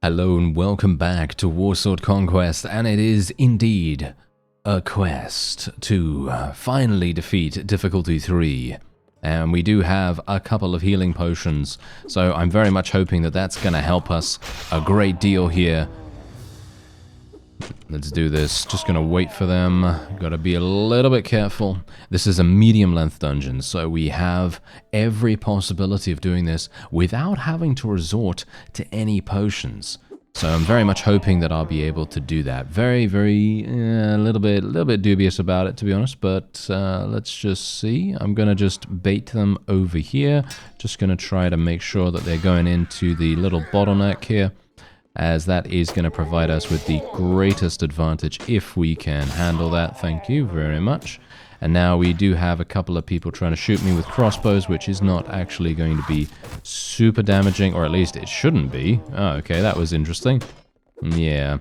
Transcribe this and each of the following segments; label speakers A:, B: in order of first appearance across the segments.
A: Hello and welcome back to Warsword Conquest, and it is indeed a quest to finally defeat difficulty 3. And we do have a couple of healing potions, so I'm very much hoping that that's going to help us a great deal here. Let's do this. Just going to wait for them. Got to be a little bit careful. This is a medium length dungeon, so we have every possibility of doing this without having to resort to any potions. So I'm very much hoping that I'll be able to do that. A little bit dubious about it, to be honest, but let's just see. I'm going to just bait them over here. Just going to try to make sure that they're going into the little bottleneck here, as that is going to provide us with the greatest advantage if we can handle that. Thank you very much. And now we do have a couple of people trying to shoot me with crossbows, which is not actually going to be super damaging, or at least it shouldn't be. Oh, okay, that was interesting. Yeah,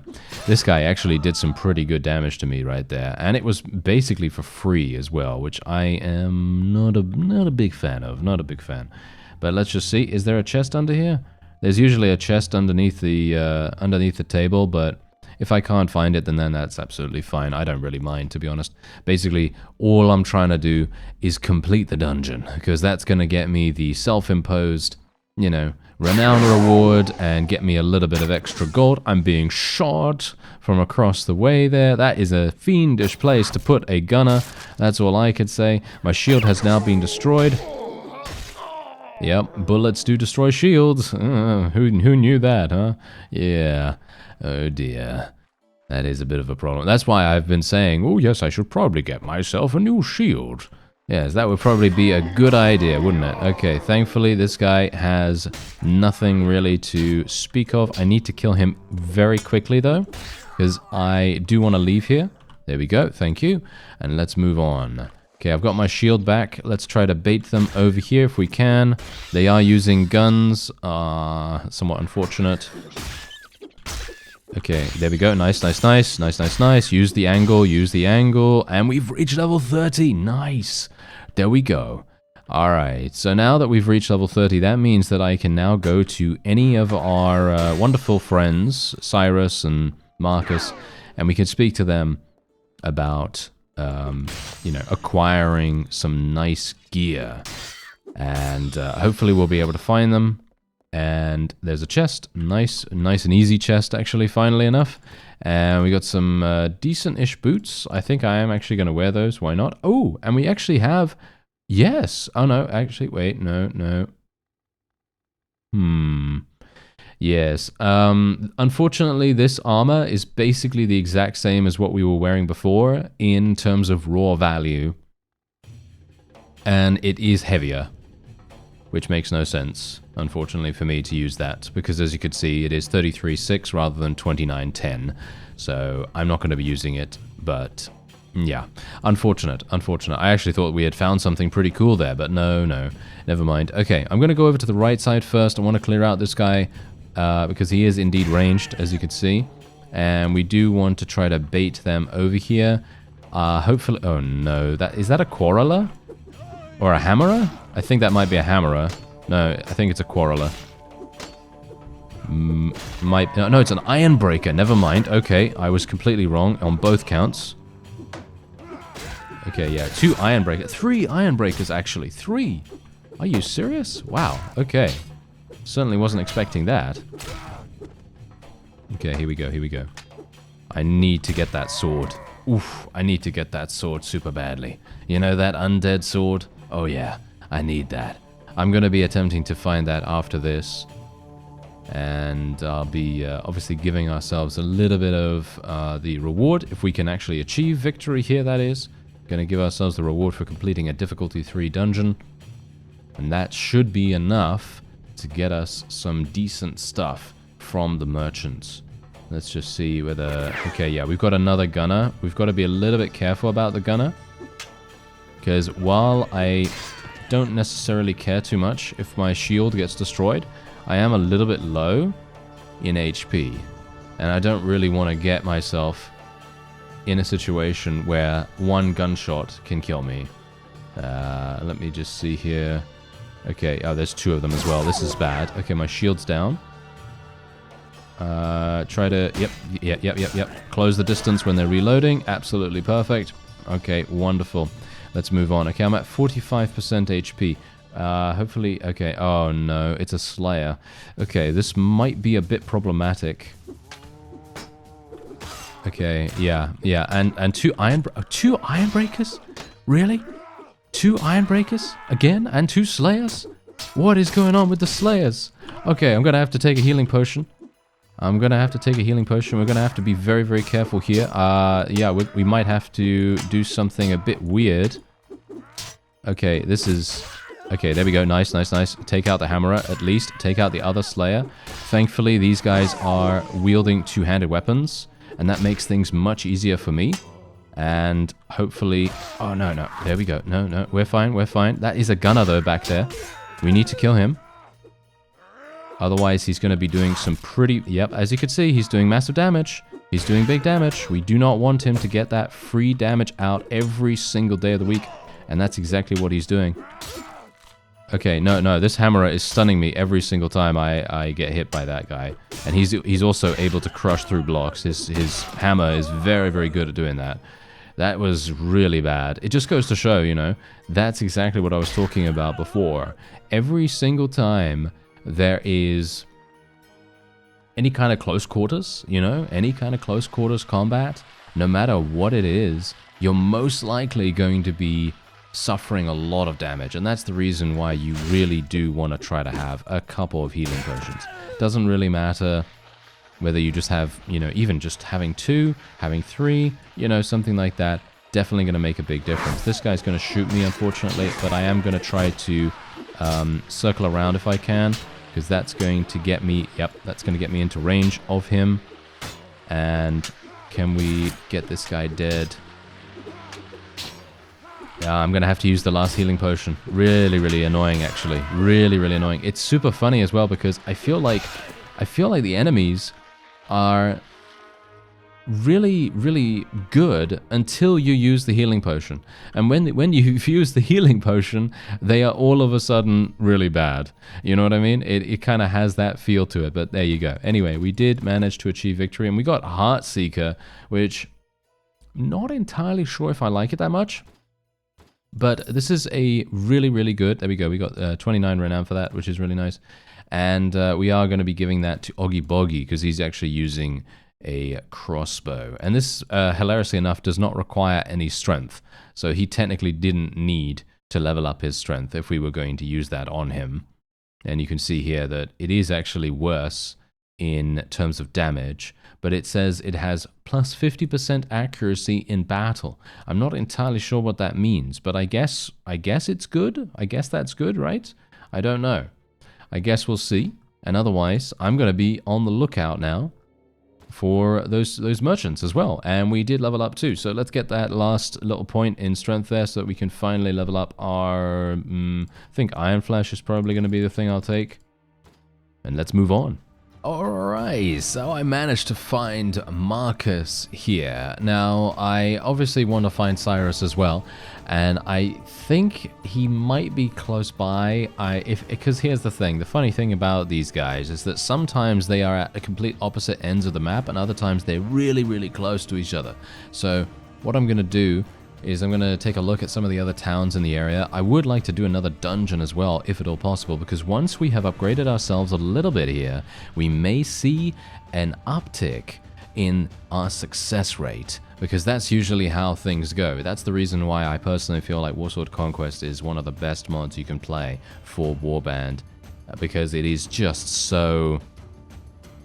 A: this guy actually did some pretty good damage to me right there, and it was basically for free as well, which I am not a big fan of. Not a big fan. But let's just see. Is there a chest under here? There's usually a chest underneath the table, but if I can't find it, then that's absolutely fine. I don't really mind, to be honest. Basically, all I'm trying to do is complete the dungeon, because that's going to get me the self-imposed, you know, renown reward and get me a little bit of extra gold. I'm being shot from across the way there. That is a fiendish place to put a gunner. That's all I could say. My shield has now been destroyed. Yep, bullets do destroy shields. Who knew that, huh? Yeah. Oh dear. That is a bit of a problem. That's why I've been saying, oh yes, I should probably get myself a new shield. Yes, that would probably be a good idea, wouldn't it? Okay, thankfully this guy has nothing really to speak of. I need to kill him very quickly though, because I do want to leave here. There we go, thank you. And let's move on. Okay, I've got my shield back. Let's try to bait them over here if we can. They are using guns. Somewhat unfortunate. Okay, there we go. Nice. Use the angle. And we've reached level 30. Nice. There we go. Alright, so now that we've reached level 30, that means that I can now go to any of our wonderful friends, Cyrus and Marcus, and we can speak to them about you know, acquiring some nice gear, and hopefully we'll be able to find them. And there's a chest, nice and easy chest actually, finally enough. And we got some decent-ish boots. I think I am actually going to wear those, why not? Oh, and we actually have, yes, oh no, actually, wait, no. Yes, unfortunately this armor is basically the exact same as what we were wearing before in terms of raw value. And it is heavier, which makes no sense, unfortunately, for me to use that, because as you could see, it is 33.6 rather than 29.10. So I'm not going to be using it, but yeah, unfortunate. I actually thought we had found something pretty cool there, but no, never mind. Okay, I'm going to go over to the right side first. I want to clear out this guy, because he is indeed ranged, as you can see. And we do want to try to bait them over here. Hopefully, oh no, is that a quarreler? Or a hammerer? I think that might be a hammerer. No, I think it's a quarreler. No, it's an iron breaker. Never mind. Okay, I was completely wrong on both counts. Okay, yeah, 2 iron breakers. 3 iron breakers, actually. 3. Are you serious? Wow, okay. Certainly wasn't expecting that. Okay, here we go. I need to get that sword. Oof, I need to get that sword super badly. You know, that undead sword? Oh yeah, I need that. I'm going to be attempting to find that after this. And I'll be obviously giving ourselves a little bit of the reward, if we can actually achieve victory here, that is. Going to give ourselves the reward for completing a difficulty 3 dungeon. And that should be enough to get us some decent stuff from the merchants. Let's just see whether... Okay, yeah, we've got another gunner. We've got to be a little bit careful about the gunner, because while I don't necessarily care too much if my shield gets destroyed, I am a little bit low in HP, and I don't really want to get myself in a situation where one gunshot can kill me. Let me just see here. Okay, oh, there's 2 of them as well. This is bad. Okay, my shield's down. Try to, yep. Close the distance when they're reloading. Absolutely perfect. Okay, wonderful. Let's move on. Okay, I'm at 45% HP. Hopefully, okay. Oh no, it's a Slayer. Okay, this might be a bit problematic. Okay, yeah, and two iron breakers? Really? 2 iron breakers? Again? And 2 Slayers? What is going on with the Slayers? Okay, I'm gonna have to take a healing potion. We're gonna have to be very, very careful here. Yeah, we might have to do something a bit weird. Okay, this is... Okay, there we go. Nice. Take out the Hammerer, at least. Take out the other Slayer. Thankfully, these guys are wielding two-handed weapons, and that makes things much easier for me. And hopefully... Oh, no. There we go. No. We're fine. That is a gunner, though, back there. We need to kill him. Otherwise, he's going to be doing some pretty... Yep, as you can see, he's doing massive damage. He's doing big damage. We do not want him to get that free damage out every single day of the week. And that's exactly what he's doing. Okay, no, this Hammerer is stunning me every single time I get hit by that guy. And he's also able to crush through blocks. His hammer is very, very good at doing that. That was really bad. It just goes to show, you know, that's exactly what I was talking about before. Every single time there is any kind of close quarters, you know, any kind of close quarters combat, no matter what it is, you're most likely going to be suffering a lot of damage, and that's the reason why you really do want to try to have a couple of healing potions. Doesn't really matter whether you just have, you know, even just having 2, having 3, you know, something like that, definitely going to make a big difference. This guy's going to shoot me, unfortunately, but I am going to try to circle around if I can, because that's going to get me, yep, that's going to get me into range of him. And can we get this guy dead? Yeah, I'm going to have to use the last healing potion. Really, really annoying, actually. Really, really annoying. It's super funny as well, because I feel like the enemies are really, really good until you use the healing potion. And when you use the healing potion, they are all of a sudden really bad. You know what I mean? It kind of has that feel to it, but there you go. Anyway, we did manage to achieve victory, and we got Heartseeker, which not entirely sure if I like it that much. But this is a really, really good... There we go. We got 29 renown for that, which is really nice. And we are going to be giving that to Oggy Boggy, because he's actually using a crossbow. And this, hilariously enough, does not require any strength. So he technically didn't need to level up his strength if we were going to use that on him. And you can see here that it is actually worse in terms of damage, but it says it has plus 50% accuracy in battle. I'm not entirely sure what that means, but I guess it's good. I guess that's good, right? I don't know. I guess we'll see. And otherwise, I'm going to be on the lookout now for those merchants as well. And we did level up too. So let's get that last little point in strength there so that we can finally level up our... I think Iron Flesh is probably going to be the thing I'll take. And let's move on. Alright, so I managed to find Marcus here. Now, I obviously want to find Cyrus as well, and I think he might be close by. Because here's the thing, the funny thing about these guys is that sometimes they are at the complete opposite ends of the map, and other times they're really, really close to each other. So, what I'm going to do is I'm going to take a look at some of the other towns in the area. I would like to do another dungeon as well, if at all possible, because once we have upgraded ourselves a little bit here, we may see an uptick in our success rate, because that's usually how things go. That's the reason why I personally feel like Warsword Conquest is one of the best mods you can play for Warband, because it is just so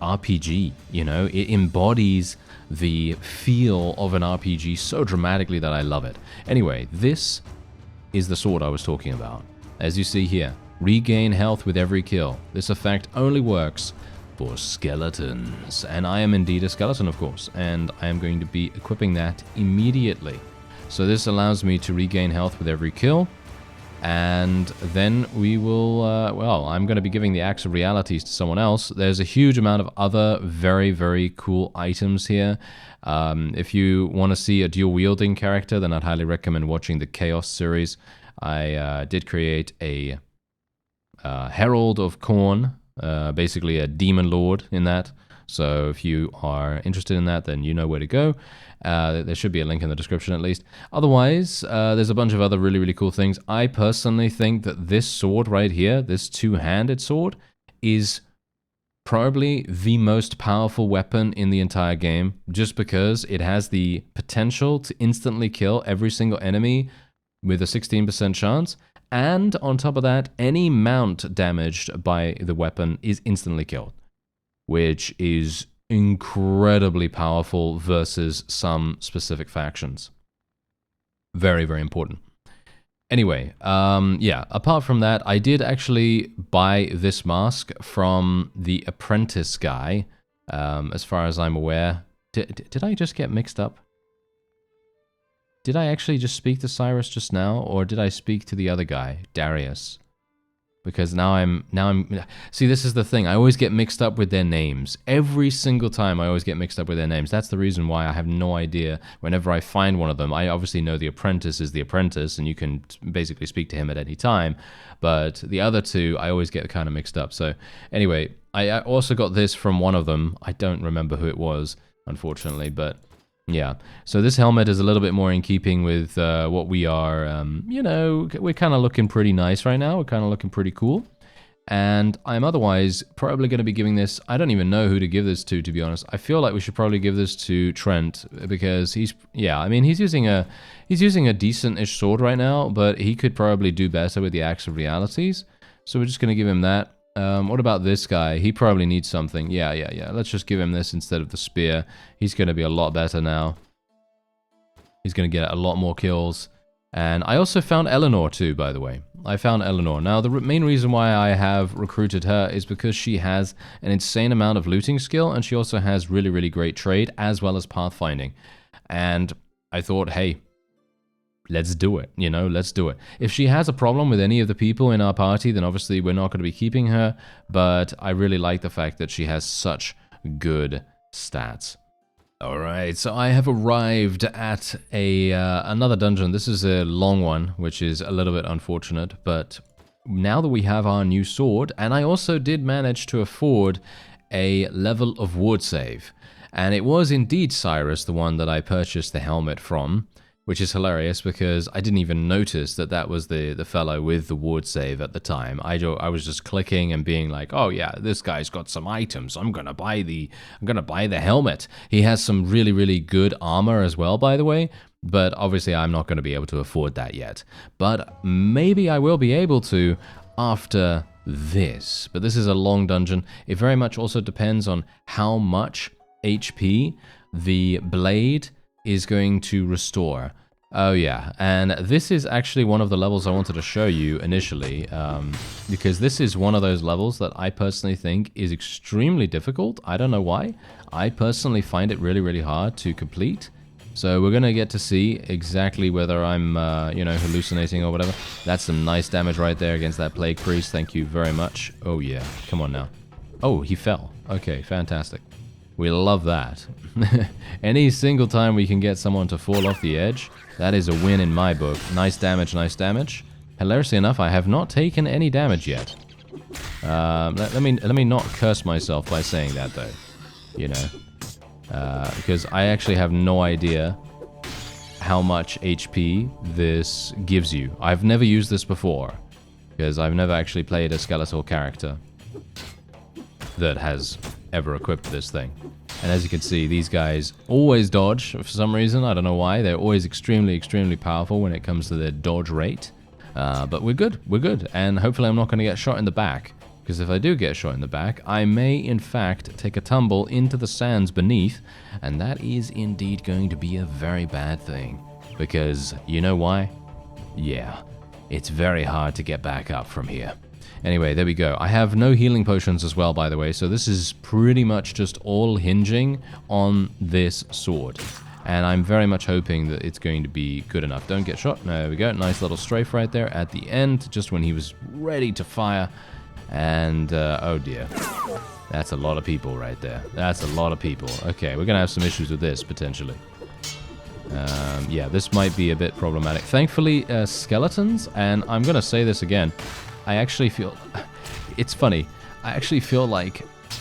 A: RPG, you know? It embodies the feel of an RPG so dramatically that I love it. Anyway, this is the sword I was talking about. As you see here, regain health with every kill. This effect only works for skeletons. And I am indeed a skeleton, of course, and I am going to be equipping that immediately. So this allows me to regain health with every kill. And then we will, well, I'm going to be giving the Axe of Realities to someone else. There's a huge amount of other very, very cool items here. If you want to see a dual-wielding character, then I'd highly recommend watching the Chaos series. I did create a Herald of Khorne, basically a demon lord in that. So if you are interested in that, then you know where to go. There should be a link in the description at least. Otherwise, there's a bunch of other really, really cool things. I personally think that this sword right here, this two-handed sword, is probably the most powerful weapon in the entire game, just because it has the potential to instantly kill every single enemy with a 16% chance, and on top of that, any mount damaged by the weapon is instantly killed, which is incredibly powerful versus some specific factions. Very, very important. Anyway, yeah, apart from that, I did actually buy this mask from the apprentice guy, as far as I'm aware. Did I just get mixed up? Did I actually just speak to Cyrus just now, or did I speak to the other guy, Darius? Because now I'm see, this is the thing, I always get mixed up with their names. Every single time I always get mixed up with their names. That's the reason why I have no idea. Whenever I find one of them, I obviously know the apprentice is the apprentice, and you can basically speak to him at any time, but the other two, I always get kind of mixed up. So anyway, I also got this from one of them. I don't remember who it was, unfortunately, but yeah, so this helmet is a little bit more in keeping with what we are, you know, we're kind of looking pretty nice right now, we're kind of looking pretty cool, and I'm otherwise probably going to be giving this, I don't even know who to give this to be honest. I feel like we should probably give this to Trent, because he's, yeah, I mean, he's using a decent-ish sword right now, but he could probably do better with the Axe of Realities, so we're just going to give him that. What about this guy? He probably needs something. Yeah. Let's just give him this instead of the spear. He's going to be a lot better now. He's going to get a lot more kills. And I also found Eleanor too, by the way. I found Eleanor. Now, the main reason why I have recruited her is because she has an insane amount of looting skill, and she also has really, really great trade, as well as pathfinding. And I thought, hey, let's do it, you know, let's do it. If she has a problem with any of the people in our party, then obviously we're not going to be keeping her, but I really like the fact that she has such good stats. Alright, so I have arrived at another dungeon. This is a long one, which is a little bit unfortunate, but now that we have our new sword, and I also did manage to afford a level of ward save, and it was indeed Cyrus, the one that I purchased the helmet from, which is hilarious because I didn't even notice that that was the fellow with the ward save at the time. I was just clicking and being like, oh yeah, this guy's got some items. I'm gonna buy the helmet. He has some really, really good armor as well, by the way. But obviously I'm not going to be able to afford that yet. But maybe I will be able to after this. But this is a long dungeon. It very much also depends on how much HP the blade is going to restore. Oh yeah, and this is actually one of the levels I wanted to show you initially, because this is one of those levels that I personally think is extremely difficult. I don't know why. I personally find it really, really hard to complete. So we're gonna get to see exactly whether I'm, you know, hallucinating or whatever. That's some nice damage right there against that Plague Priest. Thank you very much. Oh yeah, come on now. Oh, he fell. Okay, fantastic. We love that. Any single time we can get someone to fall off the edge, that is a win in my book. Nice damage, nice damage. Hilariously enough, I have not taken any damage yet. Let me not curse myself by saying that though, you know, because I actually have no idea how much HP this gives you. I've never used this before, because I've never actually played a skeletal character that has ever equipped this thing. And as you can see, these guys always dodge for some reason. I don't know why. They're always extremely, extremely powerful when it comes to their dodge rate. But we're good. We're good. And hopefully I'm not going to get shot in the back. Because if I do get shot in the back, I may in fact take a tumble into the sands beneath. And that is indeed going to be a very bad thing. Because you know why? Yeah, it's very hard to get back up from here. Anyway, there we go. I have no healing potions as well, by the way, so this is pretty much just all hinging on this sword. And I'm very much hoping that it's going to be good enough. Don't get shot. There we go. Nice little strafe right there at the end, just when he was ready to fire. And, oh dear. That's a lot of people right there. That's a lot of people. Okay, we're going to have some issues with this, potentially. Yeah, this might be a bit problematic. Thankfully, skeletons, and I'm going to say this again, I actually feel, it's funny, I actually feel like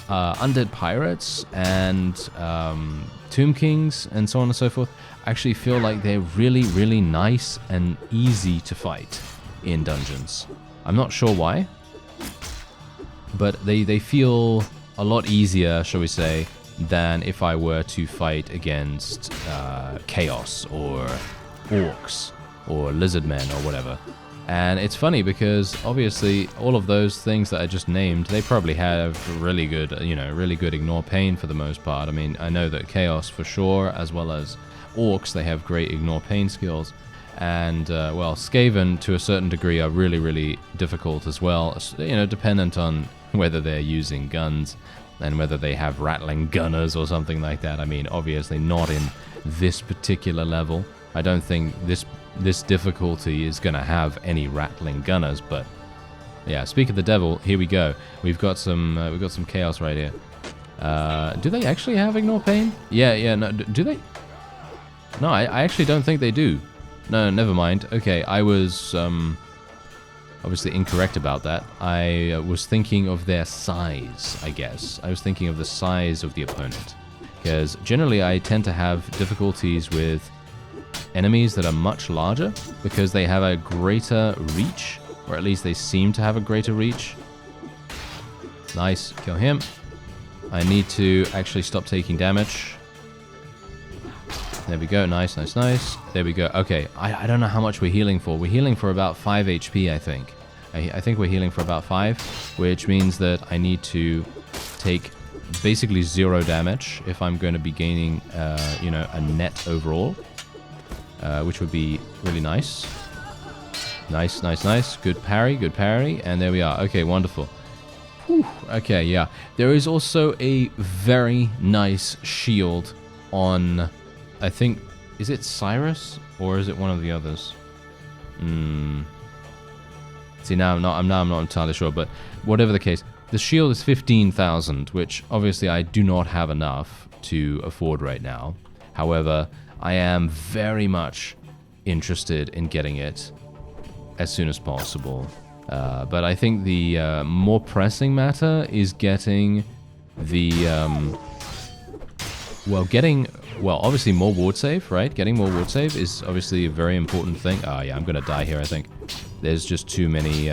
A: undead pirates and tomb kings and so on and so forth actually feel like they're really, really nice and easy to fight in dungeons. I'm not sure why, but they feel a lot easier, shall we say, than if I were to fight against chaos or orcs or lizardmen or whatever. And it's funny because obviously all of those things that I just named, they probably have really good, really good ignore pain for the most part. I mean, I know that chaos for sure, as well as orcs, they have great ignore pain skills. And, well, Skaven to a certain degree are really, really difficult as well, dependent on whether they're using guns and whether they have rattling gunners or something like that. I mean, obviously not in this particular level. I don't think this difficulty is going to have any rattling gunners, but yeah, speak of the devil, here we go. We've got some chaos right here. Do they actually have ignore pain? Yeah, no, do they? No, I actually don't think they do. No, never mind. Okay, I was obviously incorrect about that. I was thinking of their size, I guess. I was thinking of the size of the opponent. Because generally I tend to have difficulties with enemies that are much larger because they have a greater reach, or at least they seem to have a greater reach. Nice, kill him. I need to actually stop taking damage. There we go, nice. There we go. Okay, I don't know how much we're healing for. We're healing for about 5 HP, I think. I think we're healing for about 5, which means that I need to take basically 0 damage if I'm going to be gaining, a net overall. Which would be really nice. Nice. Good parry. And there we are. Okay, wonderful. Whew. Okay, yeah. There is also a very nice shield on, I think, is it Cyrus? Or is it one of the others? See, now I'm not entirely sure, but whatever the case, the shield is 15,000, which obviously I do not have enough to afford right now. However, I am very much interested in getting it as soon as possible. But I think the more pressing matter is getting the... obviously more ward save, right? Getting more ward save is obviously a very important thing. Oh yeah, I'm gonna die here, I think. There's just too many...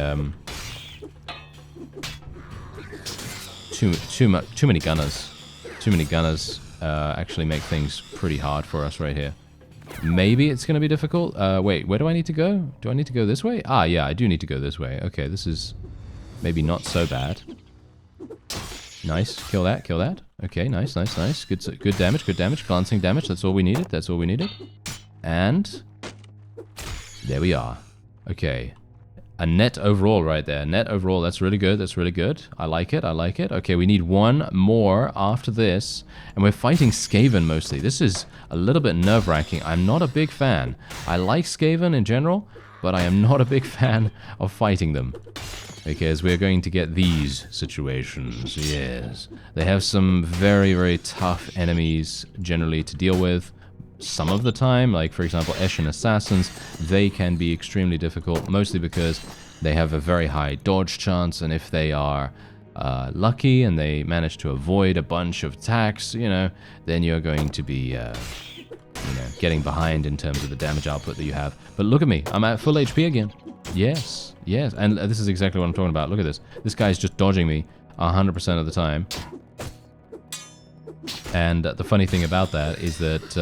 A: too many gunners. Too many gunners actually make things pretty hard for us right here. Maybe it's going to be difficult. Wait, where do I need to go? Do I need to go this way? Ah, yeah, I do need to go this way. Okay, this is maybe not so bad. Nice. Kill that. Okay, nice. Good damage. Glancing damage. That's all we needed. And there we are. Okay. A net overall right there. Net overall, that's really good. I like it. Okay, we need one more after this. And we're fighting Skaven mostly. This is a little bit nerve-wracking. I'm not a big fan. I like Skaven in general, but I am not a big fan of fighting them. Because we're going to get these situations. Yes. They have some very, very tough enemies generally to deal with. Some of the time, like for example Eshin Assassins, they can be extremely difficult, mostly because they have a very high dodge chance, and if they are lucky and they manage to avoid a bunch of attacks, then you're going to be getting behind in terms of the damage output that you have. But look at me, I'm at full HP again. Yes, and this is exactly what I'm talking about. Look at this. This guy's just dodging me 100% of the time. And the funny thing about that is that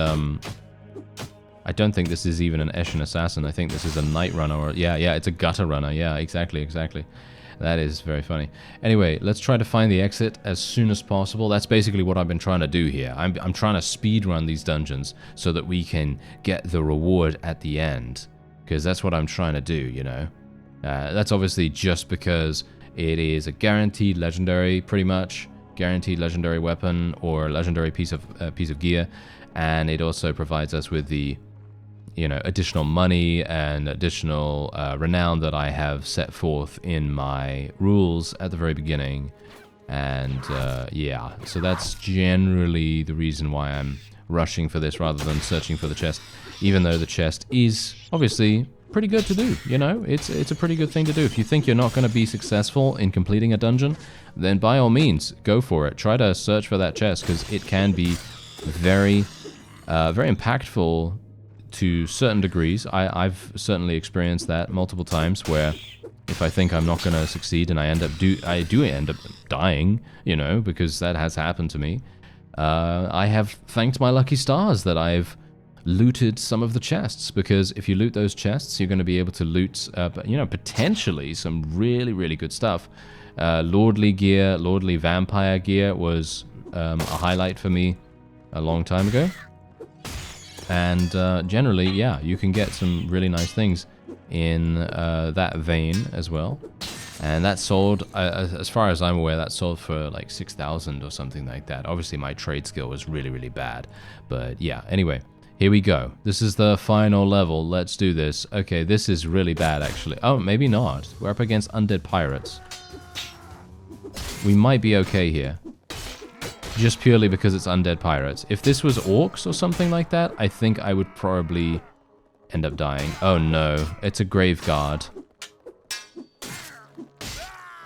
A: I don't think this is even an Eshin Assassin. I think this is a Night Runner. Or yeah, it's a Gutter Runner. Yeah, exactly. That is very funny. Anyway, let's try to find the exit as soon as possible. That's basically what I've been trying to do here. I'm trying to speed run these dungeons so that we can get the reward at the end. Because that's what I'm trying to do, That's obviously just because it is a guaranteed legendary, pretty much. Guaranteed legendary weapon or legendary piece of gear, and it also provides us with the additional money and additional renown that I have set forth in my rules at the very beginning. And yeah, so that's generally the reason why I'm rushing for this rather than searching for the chest, even though the chest is obviously pretty good to do, you know? It's a pretty good thing to do. If you think you're not going to be successful in completing a dungeon, then by all means, go for it. Try to search for that chest, because it can be very, very impactful to certain degrees. I've certainly experienced that multiple times, where if I think I'm not going to succeed and I do end up dying, you know, because that has happened to me, I have thanked my lucky stars that I've looted some of the chests, because if you loot those chests, you're going to be able to loot, you know, potentially some really, really good stuff. Lordly gear, Lordly vampire gear was a highlight for me a long time ago. And generally, yeah, you can get some really nice things in that vein as well. And that sold, as far as I'm aware, that sold for like 6,000 or something like that. Obviously, my trade skill was really, really bad. But yeah, anyway, here we go. This is the final level. Let's do this. Okay, this is really bad, actually. Oh, maybe not. We're up against undead pirates. We might be okay here. Just purely because it's undead pirates. If this was orcs or something like that, I think I would probably end up dying. Oh no, it's a grave guard.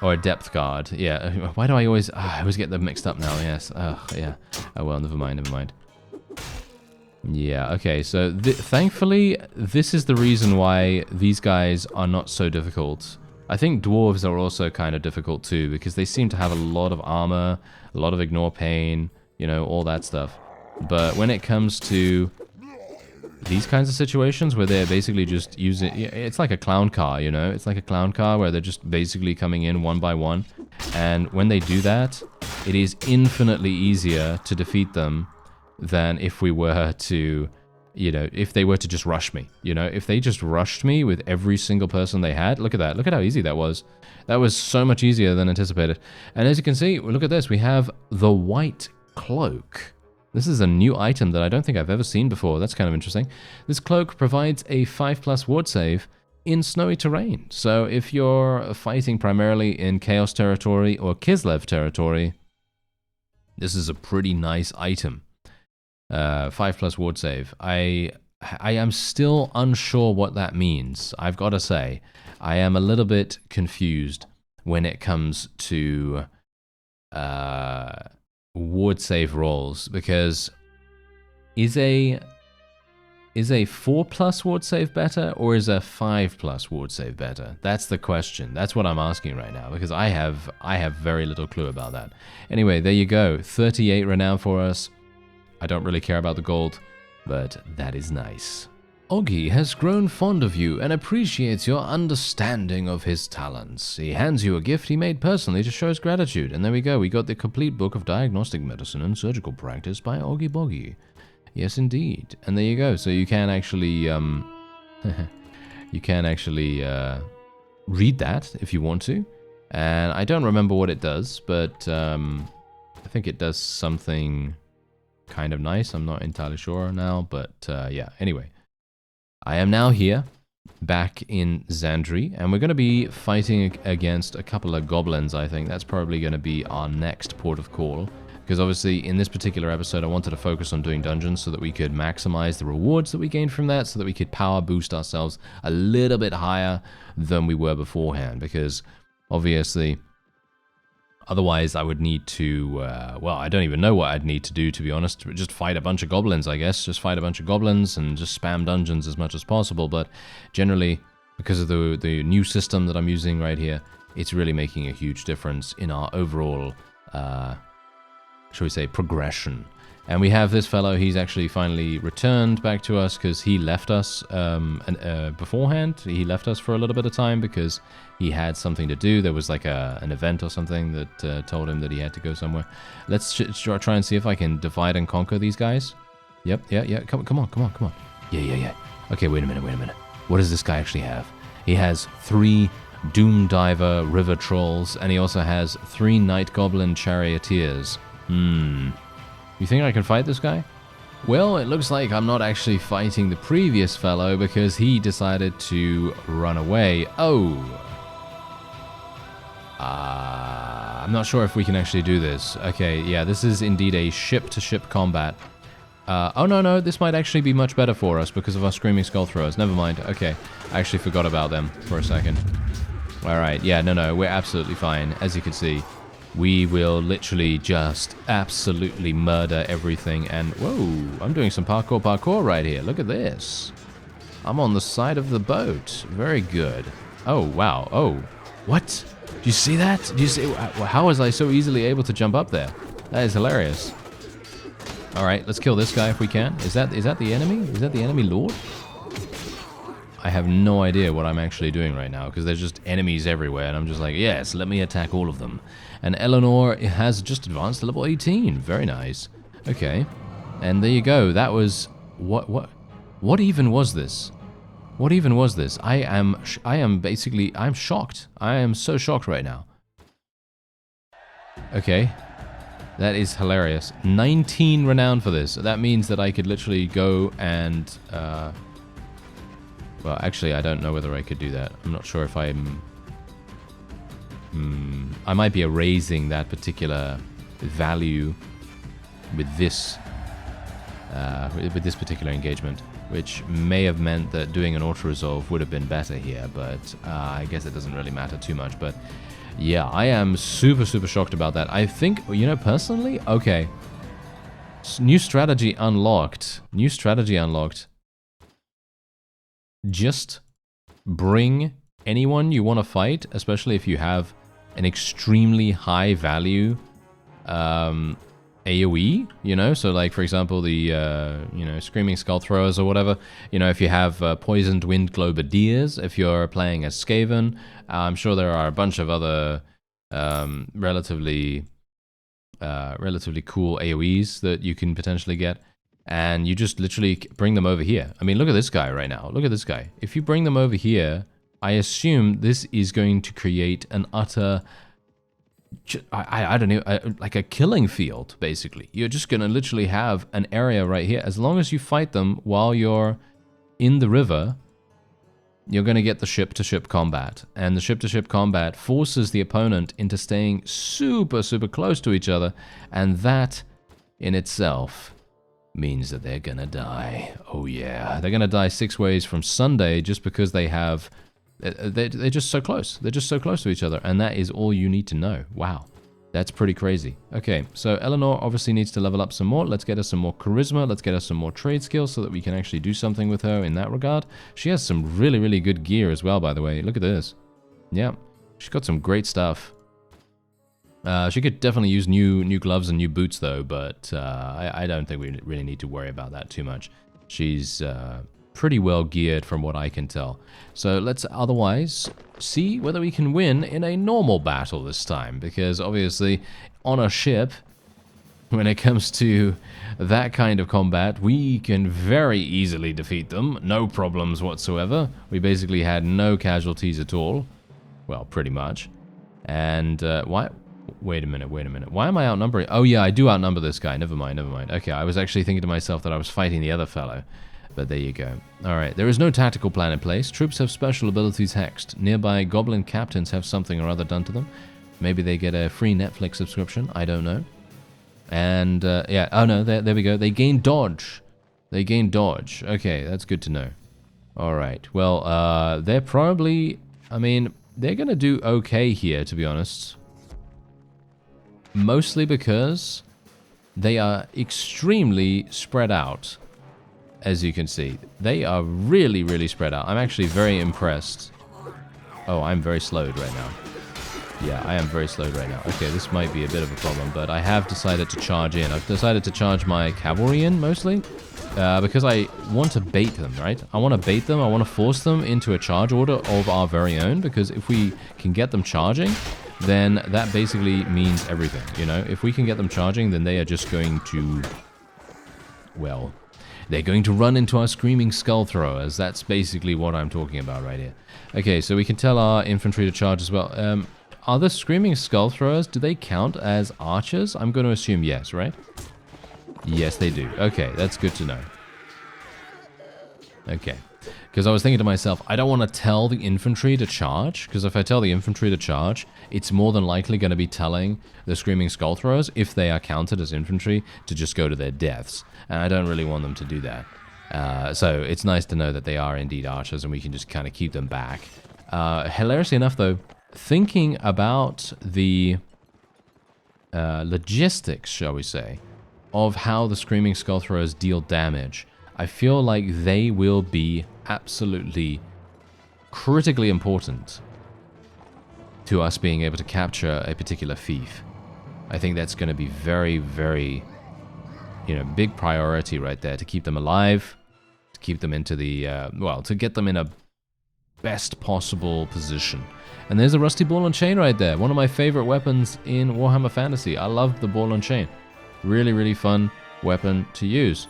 A: Or a depth guard. Yeah, why do I always get them mixed up now? Yes, yeah. Oh well, never mind, never mind. Yeah, okay, so thankfully, this is the reason why these guys are not so difficult. I think dwarves are also kind of difficult too, because they seem to have a lot of armor, a lot of ignore pain, you know, all that stuff. But when it comes to these kinds of situations where they're basically just using... It's like a clown car, you know? It's like a clown car where they're just basically coming in one by one. And when they do that, it is infinitely easier to defeat them than if we were to... You know, if they were to just rush me, you know, if they just rushed me with every single person they had, look at that, look at how easy that was. That was so much easier than anticipated. And as you can see, look at this, we have the white cloak. This is a new item that I don't think I've ever seen before. That's kind of interesting. This cloak provides a 5+ ward save in snowy terrain. So if you're fighting primarily in Chaos territory or Kislev territory, this is a pretty nice item. 5+ ward save. I am still unsure what that means. I've got to say, I am a little bit confused when it comes to ward save rolls, because is a 4+ ward save better, or is a 5+ ward save better? That's the question. That's what I'm asking right now, because I have very little clue about that. Anyway, there you go. 38 renown for us. I don't really care about the gold, but that is nice. Oggy has grown fond of you and appreciates your understanding of his talents. He hands you a gift he made personally to show his gratitude. And there we go, we got the complete book of diagnostic medicine and surgical practice by Oggy Boggy. Yes, indeed. And there you go, so you can actually, read that if you want to. And I don't remember what it does, but I think it does something kind of nice. I'm not entirely sure now, but yeah, anyway. I am now here, back in Xandri, and we're going to be fighting against a couple of goblins, I think. That's probably going to be our next port of call, because obviously in this particular episode I wanted to focus on doing dungeons so that we could maximize the rewards that we gained from that, so that we could power boost ourselves a little bit higher than we were beforehand, because obviously... Otherwise, I would need to, well, I don't even know what I'd need to do, to be honest. Just fight a bunch of goblins, I guess. Just fight a bunch of goblins and just spam dungeons as much as possible. But generally, because of the new system that I'm using right here, it's really making a huge difference in our overall, shall we say, progression. And we have this fellow, he's actually finally returned back to us because he left us beforehand. He left us for a little bit of time because he had something to do. There was like an event or something that told him that he had to go somewhere. Let's try and see if I can divide and conquer these guys. Yep, yeah. Come on. Yeah. Okay, wait a minute. What does this guy actually have? He has 3 Doom Diver River Trolls, and he also has 3 Night Goblin Charioteers. You think I can fight this guy? Well, it looks like I'm not actually fighting the previous fellow because he decided to run away. Oh! I'm not sure if we can actually do this. Okay, yeah, this is indeed a ship-to-ship combat. Oh, no, this might actually be much better for us because of our Screaming Skull Throwers. Never mind. Okay, I actually forgot about them for a second. Alright, yeah, no, we're absolutely fine. As you can see, we will literally just absolutely murder everything. And, whoa, I'm doing some parkour right here. Look at this. I'm on the side of the boat. Very good. Oh, wow. Oh, what? Do you see that? Do you see? How was I so easily able to jump up there? That is hilarious. All right, let's kill this guy if we can. Is that the enemy? Is that the enemy lord? I have no idea what I'm actually doing right now because there's just enemies everywhere, and I'm just like, yes, let me attack all of them. And Eleanor has just advanced to level 18. Very nice. Okay, and there you go. That was what even was this? What even was this? I'm shocked. I am so shocked right now. Okay. That is hilarious. 19 renown for this. That means that I could literally go and... well, actually, I don't know whether I could do that. I'm not sure if I'm... I might be erasing that particular value with this particular engagement, which may have meant that doing an auto-resolve would have been better here, but I guess it doesn't really matter too much. But yeah, I am super shocked about that. I think, you know, personally, okay, new strategy unlocked. New strategy unlocked. Just bring anyone you want to fight, especially if you have an extremely high value AoE, you know, so like for example the you know, Screaming Skull Throwers or whatever, you know, if you have Poisoned Wind Globadiers, if you're playing as Skaven, I'm sure there are a bunch of other relatively cool AoEs that you can potentially get, and you just literally bring them over here. I mean, look at this guy right now. Look at this guy. If you bring them over here, I assume this is going to create an utter... I don't know, like a killing field, basically. You're just going to literally have an area right here. As long as you fight them while you're in the river, you're going to get the ship-to-ship combat. And the ship-to-ship combat forces the opponent into staying super close to each other. And that, in itself, means that they're going to die. Oh yeah, they're going to die 6 ways from Sunday just because they have... They're just so close. They're just so close to each other, and that is all you need to know. Wow, that's pretty crazy. Okay, so Eleanor obviously needs to level up some more. Let's get her some more charisma. Let's get her some more trade skills so that we can actually do something with her in that regard. She has some really good gear as well, by the way. Look at this. Yeah, she's got some great stuff. She could definitely use new gloves and new boots, though, but I don't think we really need to worry about that too much. She's... pretty well geared from what I can tell. So let's otherwise see whether we can win in a normal battle this time, because obviously on a ship, when it comes to that kind of combat, we can very easily defeat them, no problems whatsoever. We basically had no casualties at all. Well, pretty much. And why... Wait a minute. Why am I outnumbering? Oh yeah, I do outnumber this guy. Never mind. Okay, I was actually thinking to myself that I was fighting the other fellow. But there you go. Alright, there is no tactical plan in place. Troops have special abilities hexed. Nearby goblin captains have something or other done to them. Maybe they get a free Netflix subscription. I don't know. And, yeah. Oh no, there we go. They gain dodge. Okay, that's good to know. Alright, well, they're probably... I mean, they're gonna do okay here, to be honest. Mostly because they are extremely spread out. As you can see, they are really spread out. I'm actually very impressed. Oh, I'm very slowed right now. Yeah, I am very slowed right now. Okay, this might be a bit of a problem, but I have decided to charge in. I've decided to charge my cavalry in, mostly, because I want to bait them, right? I want to bait them. I want to force them into a charge order of our very own, because if we can get them charging, then that basically means everything, you know? If we can get them charging, then they are just going to... well... they're going to run into our Screaming Skull Throwers. That's basically what I'm talking about right here. Okay, so we can tell our infantry to charge as well. Are the Screaming Skull Throwers, do they count as archers? I'm going to assume yes, right? Yes, they do. Okay, that's good to know. Okay, Because I was thinking to myself, I don't want to tell the infantry to charge, because if I tell the infantry to charge, it's more than likely going to be telling the Screaming Skull Throwers, if they are counted as infantry, to just go to their deaths. And I don't really want them to do that. So it's nice to know that they are indeed archers, and we can just kind of keep them back. Hilariously enough, though, thinking about the logistics, shall we say, of how the Screaming Skull Throwers deal damage, I feel like they will be absolutely critically important to us being able to capture a particular fief. I think that's going to be very, very, big priority right there, to keep them alive, to keep them into the, to get them in a best possible position. And there's a rusty ball and chain right there, one of my favorite weapons in Warhammer Fantasy. I love the ball and chain. Really, really fun weapon to use.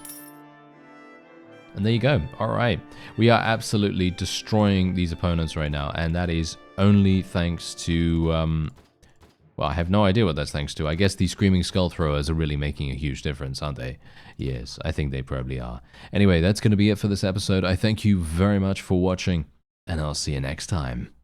A: And there you go. All right. We are absolutely destroying these opponents right now, and that is only thanks to, well, I have no idea what that's thanks to. I guess these Screaming Skull Throwers are really making a huge difference, aren't they? Yes, I think they probably are. Anyway, that's going to be it for this episode. I thank you very much for watching, and I'll see you next time.